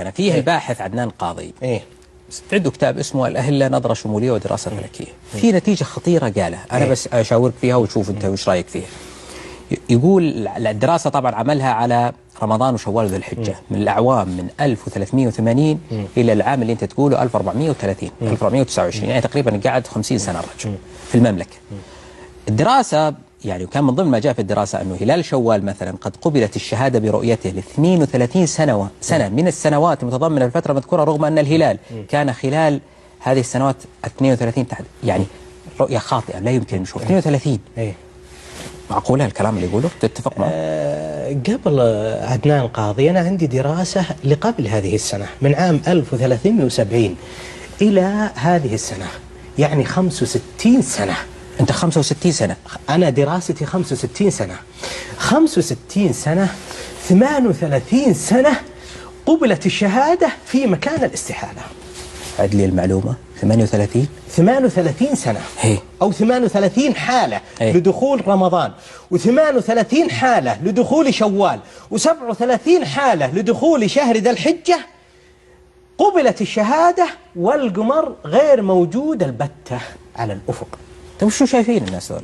أنا فيه الباحث عدنان قاضي إيه؟ عنده كتاب اسمه الأهلة نظرة شمولية ودراسة فلكية. في نتيجة خطيرة قالها أنا بس أشاورك فيها وتشوف أنت وش رأيك فيها. يقول الدراسة طبعا عملها على رمضان وشوال وذي الحجة من الأعوام من 1380 إلى العام اللي أنت تقوله 1430 1429 يعني تقريبا قعد 50 سنة الرجل في المملكة. الدراسة يعني وكان من ضمن ما جاء في الدراسة أنه هلال شوال مثلا قد قبلت الشهادة برؤيته ل 32 سنة من السنوات المتضمنة الفترة المذكورة، رغم أن الهلال كان خلال هذه السنوات 32 تحت يعني رؤية خاطئة لا يمكن نشوف 32. معقولة الكلام اللي يقوله؟ تتفق معه؟ قبل عدنان قاضي أنا عندي دراسة لقبل هذه السنة من عام 1370 إلى هذه السنة، يعني 65 سنة. أنت 65 سنة؟ أنا دراستي 65 سنة. 65 سنة 38 سنة قبلت الشهادة في مكان الاستحالة. عد لي المعلومة. 38 سنة أو 38 حالة لدخول رمضان، و38 حالة لدخول شوال، و37 حالة لدخول شهر ذي الحجة. قبلت الشهادة والقمر غير موجود البتة على الأفق. طيب شو شايفين الناس دول؟